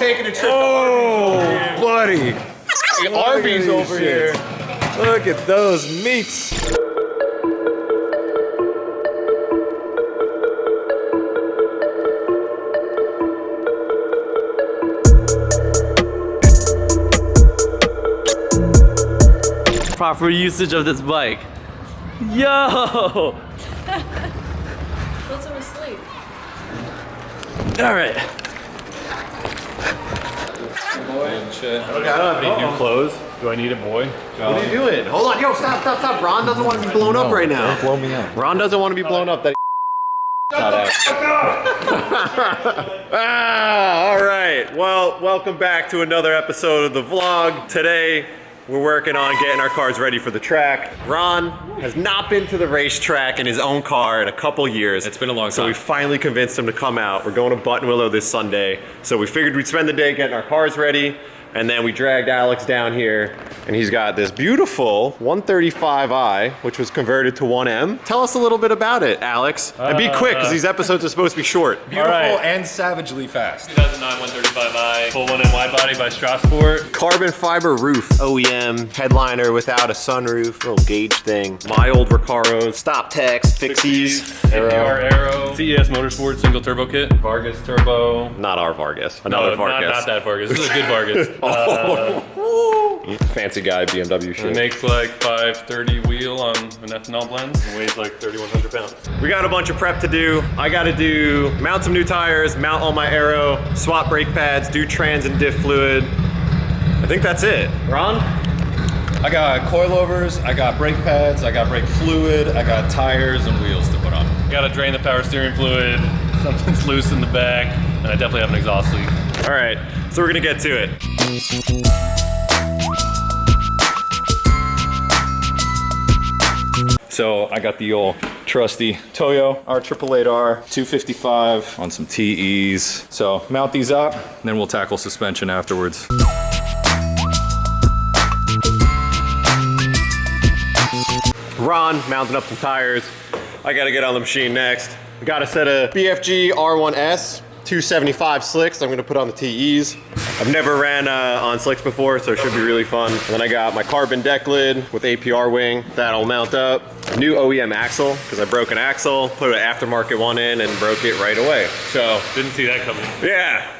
Taking a trip to buddy. Arby's over here. Look at those meats. Proper usage of this bike. Yo! Let's him asleep. All right. Boy and shit. Okay, I don't have any new clothes. Do I need it, boy? What are you doing? Hold on. Yo, stop. Ron doesn't want to be blown up right now. Don't blow me up. Ron doesn't want to be blown up. That all right. Well, welcome back to another episode of the vlog. Today, we're working on getting our cars ready for the track. Ron has not been to the racetrack in his own car in a couple years. It's been a long time. So we finally convinced him to come out. We're going to Buttonwillow this Sunday. So we figured we'd spend the day getting our cars ready. And then we dragged Alex down here, and he's got this beautiful 135i, which was converted to 1M. Tell us a little bit about it, Alex. And be quick, because these episodes are supposed to be short. Beautiful and savagely fast. 2009 135i, full 1M wide body by Strassport. Carbon fiber roof, OEM, headliner without a sunroof, little gauge thing. My old Recaros, stop text, fixies, Arrow. CES Motorsport single turbo kit. Vargas turbo. Not our Vargas, another Vargas. Not that Vargas. This is a good Vargas. Fancy guy, BMW shit. It makes like 530 wheel on an ethanol blend. It weighs like 3,100 pounds. We got a bunch of prep to do. I gotta mount some new tires, mount all my Arrow, swap brake pads, do trans and diff fluid. I think that's it. Ron? I got coilovers, I got brake pads, I got brake fluid, I got tires and wheels to put on. Gotta drain the power steering fluid. Something's loose in the back. And I definitely have an exhaust leak. All right, so we're gonna get to it. So I got the old trusty Toyo R888R 255 on some TEs. So mount these up, and then we'll tackle suspension afterwards. Ron mounting up some tires. I gotta get on the machine next. We got a set of BFG R1S 275 slicks I'm gonna put on the TEs. I've never ran on slicks before, so it should be really fun. And then I got my carbon deck lid with APR wing. That'll mount up. New OEM axle, because I broke an axle, put an aftermarket one in and broke it right away. So, Didn't see that coming. yeah.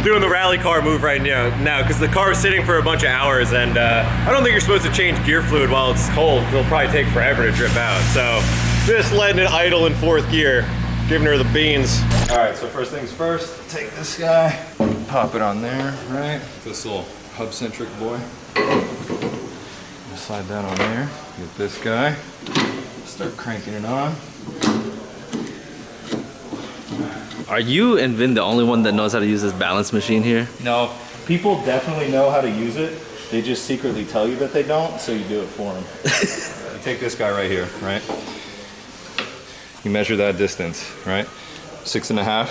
Doing the rally car move right now because the car is sitting for a bunch of hours, and I don't think you're supposed to change gear fluid while it's cold. It'll probably take forever to drip out. So just letting it idle in fourth gear, giving her the beans. All right, so first things first, take this guy, pop it on there, right? This little hub-centric boy. Slide that on there, get this guy, start cranking it on. Are you and Vin the only one that knows how to use this balance machine here? No, people definitely know how to use it. They just secretly tell you that they don't, so you do it for them. You take this guy right here, right? You measure that distance, right? 6.5.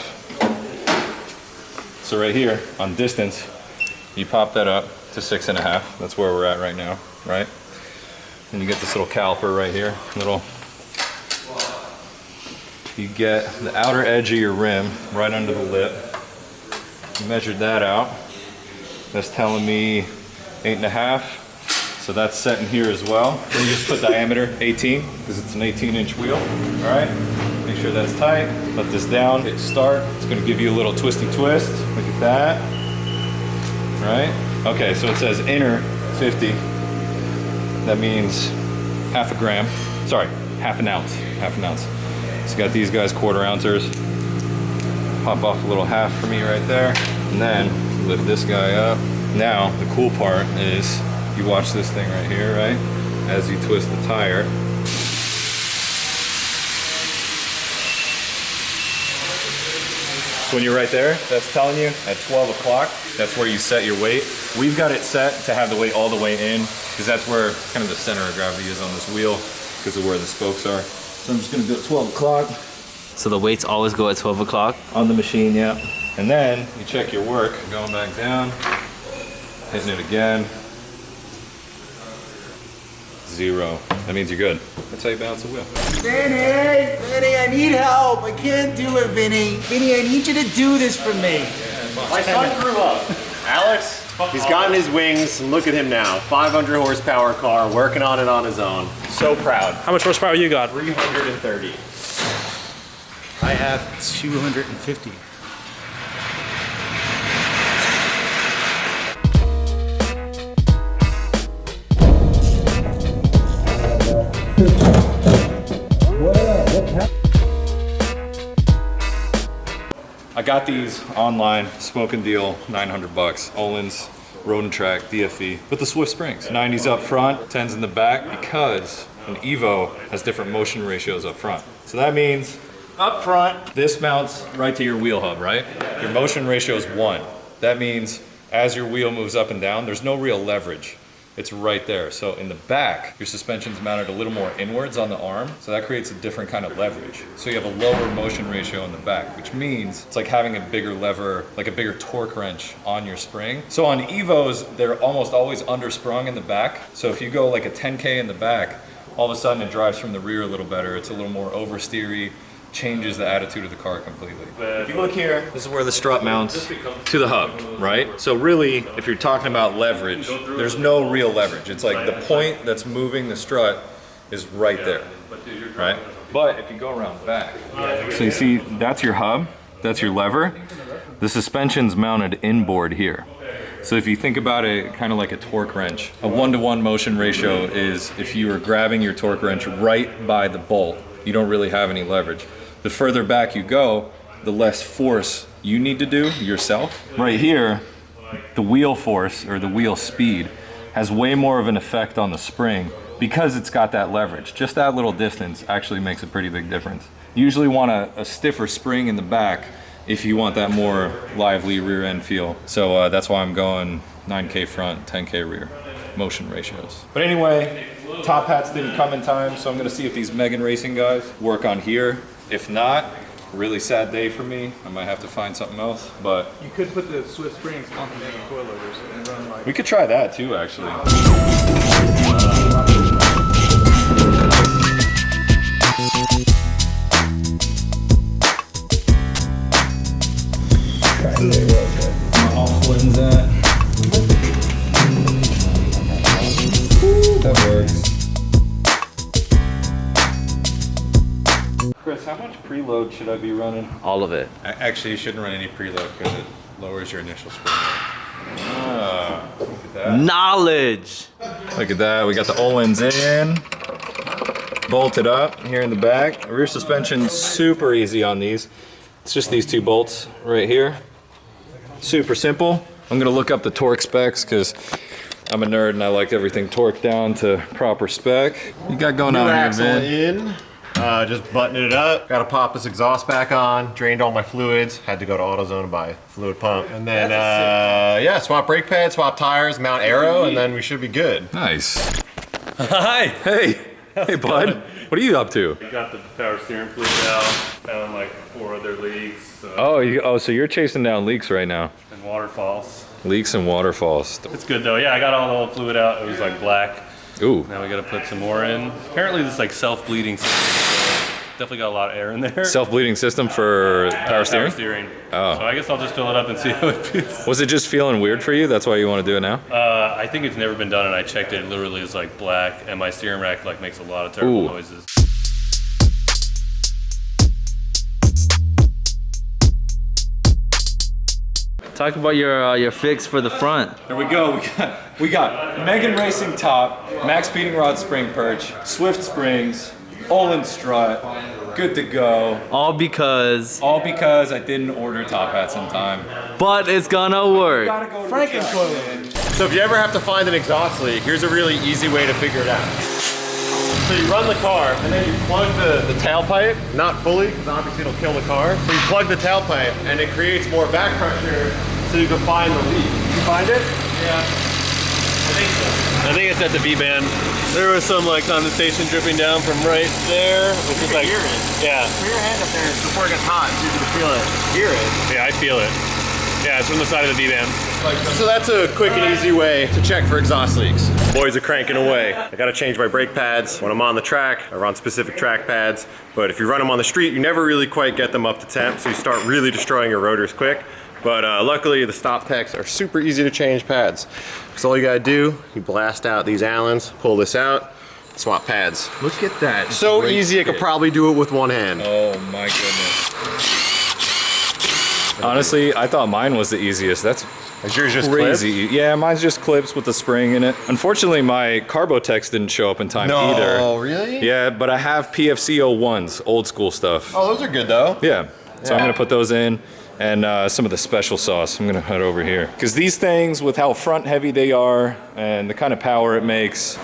So right here, on distance, you pop that up to 6.5. That's where we're at right now, right? And you get this little caliper right here, you get the outer edge of your rim right under the lip. You measured that out. That's telling me 8.5. So that's set in here as well. Then you just put diameter 18, because it's an 18-inch wheel. All right, make sure that's tight. Let this down, hit start. It's gonna give you a little twisty twist. Look at that, right? Okay, so it says inner 50. That means half an ounce. So got these guys 1/4 ouncers. Pop off a little half for me right there. And then lift this guy up. Now, the cool part is you watch this thing right here, right? As you twist the tire. So when you're right there, that's telling you at 12 o'clock, that's where you set your weight. We've got it set to have the weight all the way in, because that's where kind of the center of gravity is on this wheel, because of where the spokes are. So I'm just gonna do it 12 o'clock. So the weights always go at 12 o'clock? On the machine, yeah. And then you check your work, going back down, hitting it again. 0. That means you're good. That's how you balance the wheel. Vinny, I need help. I can't do it, Vinny. Vinny, I need you to do this for me. My son grew up. Alex, he's gotten his wings, and look at him now. 500 horsepower car, working on it on his own. So proud. How much horsepower you got? 330. I have 250. I got these online, Smoke and Deal, 900 bucks. Olin's, Road and Track, DFE, with the Swift springs. 90s up front, 10s in the back, because an Evo has different motion ratios up front. So that means up front, this mounts right to your wheel hub, right? Your motion ratio is 1. That means as your wheel moves up and down, there's no real leverage. It's right there. So in the back, your suspension's mounted a little more inwards on the arm, so that creates a different kind of leverage. So you have a lower motion ratio in the back, which means it's like having a bigger lever, like a bigger torque wrench on your spring. So on Evos, they're almost always undersprung in the back. So if you go like a 10K in the back, all of a sudden it drives from the rear a little better. It's a little more oversteery, changes the attitude of the car completely. If you look here, this is where the strut mounts to the hub, right? So really, if you're talking about leverage, there's no real leverage. It's like the point that's moving the strut is right there, right? But if you go around back, so you see that's your hub, that's your lever. The suspension's mounted inboard here. So if you think about it kind of like a torque wrench, a 1-to-1 motion ratio is if you were grabbing your torque wrench right by the bolt, you don't really have any leverage. The further back you go, the less force you need to do yourself. Right here, the wheel force or the wheel speed has way more of an effect on the spring because it's got that leverage. Just that little distance actually makes a pretty big difference. You usually want a stiffer spring in the back if you want that more lively rear end feel. So that's why I'm going 9K front, 10K rear motion ratios. But anyway, top hats didn't come in time, so I'm gonna see if these Megan Racing guys work on here. If not, really sad day for me. I might have to find something else, but You could put the Swift springs on the coilovers and run like. we could try that too, actually. That works. Chris, how much preload should I be running? All of it. Actually, you shouldn't run any preload because it lowers your initial spring rate. Ah, look at that. Knowledge. Look at that. We got the Olins in, bolted up here in the back. Rear suspension super easy on these. It's just these 2 bolts right here. Super simple. I'm gonna look up the torque specs because I'm a nerd and I like everything torqued down to proper spec. You got going on here, Axle Vin? in. Just buttoning it up. Got to pop this exhaust back on. Drained all my fluids. Had to go to AutoZone to buy a fluid pump. And then, yeah, swap brake pads, swap tires, mount aero, and then we should be good. Nice. Hi. Hey. Hey, bud. What are you up to? I got the power steering fluid out. Found like 4 other leaks. So you're chasing down leaks right now. And waterfalls. Leaks and waterfalls. It's good though. Yeah, I got all the old fluid out. It was like black. Ooh. Now we got to put some more in. Apparently this is like self-bleeding system. Definitely got a lot of air in there. Self-bleeding system for power steering? Power steering. Oh. So I guess I'll just fill it up and see how it feels. Was it just feeling weird for you? That's why you want to do it now? I think it's never been done, and I checked it. It literally is like black, and my steering rack like makes a lot of terrible Ooh. noises. Talk about your fix for the front. There we go. We got Megan Racing top, max speeding rod spring perch, Swift springs, Olin strut, good to go. All because I didn't order top hats in time. but it's gonna work. So if you ever have to find an exhaust leak, here's a really easy way to figure it out. So you run the car, and then you plug the tailpipe, not fully, because obviously it'll kill the car. So you plug the tailpipe, and it creates more back pressure, so you can find the leak. You find it? Yeah. I think so. I think it's at the V-band. There was some like condensation dripping down from right there, which is like, hear it. yeah. Put your hand up there before it gets hot, so you can feel it. Hear it. Yeah, I feel it. Yeah, it's from the side of the V-band. So that's a quick and easy way to check for exhaust leaks. Boys are cranking away. I gotta change my brake pads. When I'm on the track, I run specific track pads. But if you run them on the street, you never really quite get them up to temp, so you start really destroying your rotors quick. But luckily, the stop techs are super easy to change pads. So all you gotta do, you blast out these Allens, pull this out, swap pads. Look at that. So easy, I could probably do it with one hand. Oh my goodness. Honestly, I thought mine was the easiest. That's Is yours just crazy. clipped? Yeah, mine's just clips with the spring in it. Unfortunately, my Carbotex didn't show up in time either. No, really? Yeah, but I have PFC 01s, old school stuff. Oh, those are good though. Yeah, so I'm gonna put those in and some of the special sauce. I'm gonna head over here. Because these things, with how front heavy they are and the kind of power it makes,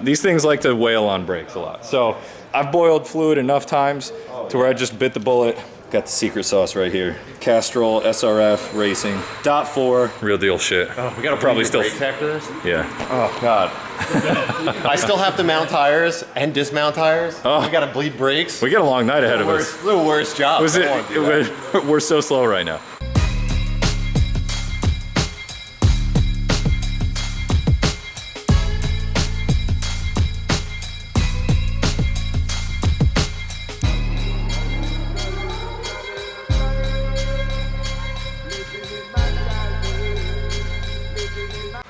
these things like to wail on brakes a lot. So I've boiled fluid enough times to where I just bit the bullet. Got the secret sauce right here. Castrol SRF Racing. .4, real deal shit. Oh, we gotta probably still after this? Yeah. Oh God. I still have to mount tires and dismount tires. Oh. We gotta bleed brakes. We got a long night ahead of us. The worst job. Was I don't wanna do that. We're so slow right now.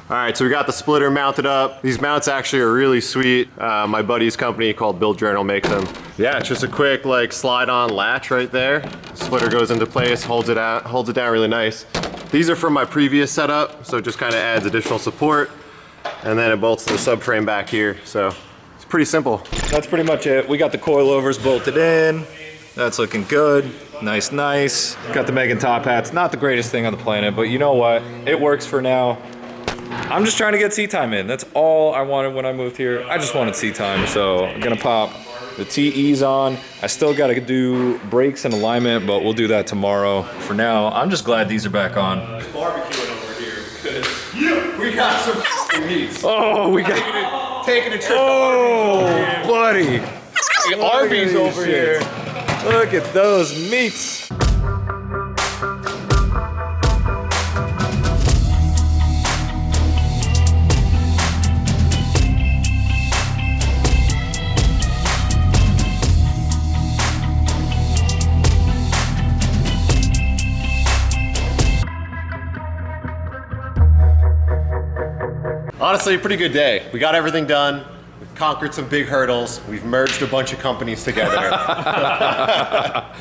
All right, so we got the splitter mounted up. These mounts actually are really sweet. My buddy's company called Build Journal makes them. Yeah, it's just a quick like slide on latch right there. Splitter goes into place, holds it down really nice. These are from my previous setup, so it just kind of adds additional support. And then it bolts the subframe back here, so it's pretty simple. That's pretty much it. We got the coilovers bolted in. That's looking good. Nice, nice. Got the Megan top hats. Not the greatest thing on the planet, but you know what? It works for now. I'm just trying to get seat time in. That's all I wanted when I moved here. I just wanted seat time, so I'm gonna pop the TEs on. I still gotta do brakes and alignment, but we'll do that tomorrow. For now, I'm just glad these are back on. Barbecuing over here because we got some meats. Oh, we got Taking a trip. Oh, buddy. Arby's over here. Look at those meats. Honestly, a pretty good day. We got everything done. We've conquered some big hurdles. We've merged a bunch of companies together.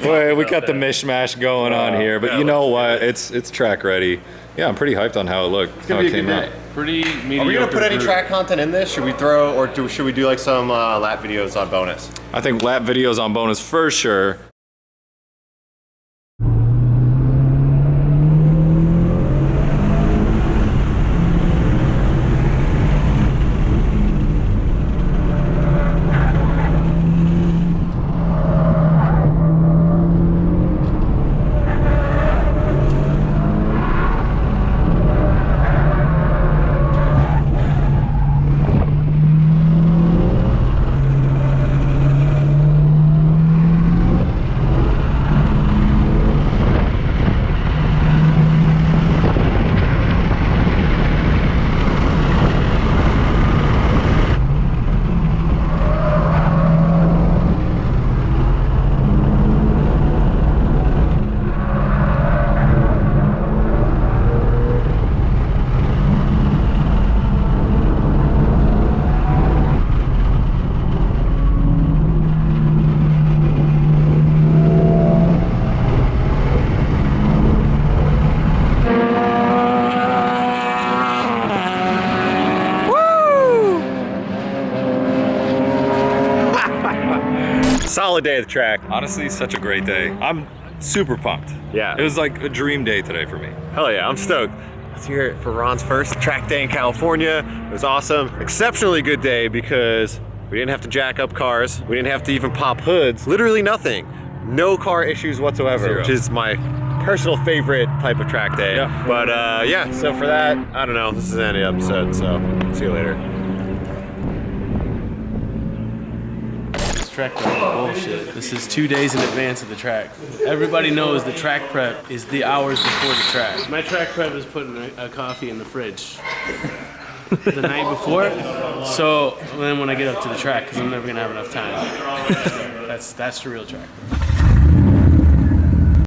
Well, we got the mishmash going on here, but you know what? It's track ready. Yeah, I'm pretty hyped on how it looked. It's gonna be a good day. Pretty mediocre. Are we gonna put any group. track content in this? Should we throw, or should we do like some lap videos on bonus? I think lap videos on bonus for sure. Solid day at the track. Honestly, such a great day. I'm super pumped. Yeah. It was like a dream day today for me. Hell yeah, I'm stoked. Let's hear it for Ron's first track day in California. It was awesome. Exceptionally good day because we didn't have to jack up cars. We didn't have to even pop hoods. Literally nothing. No car issues whatsoever, Zero. which is my personal favorite type of track day. Yeah. But yeah, so for that, I don't know, this is the end of the episode, so see you later. track prep is bullshit. This is 2 days in advance of the track. Everybody knows the track prep is the hours before the track. My track prep is putting a coffee in the fridge the night before. So then when I get up to the track, because I'm never gonna have enough time. That's the real track prep.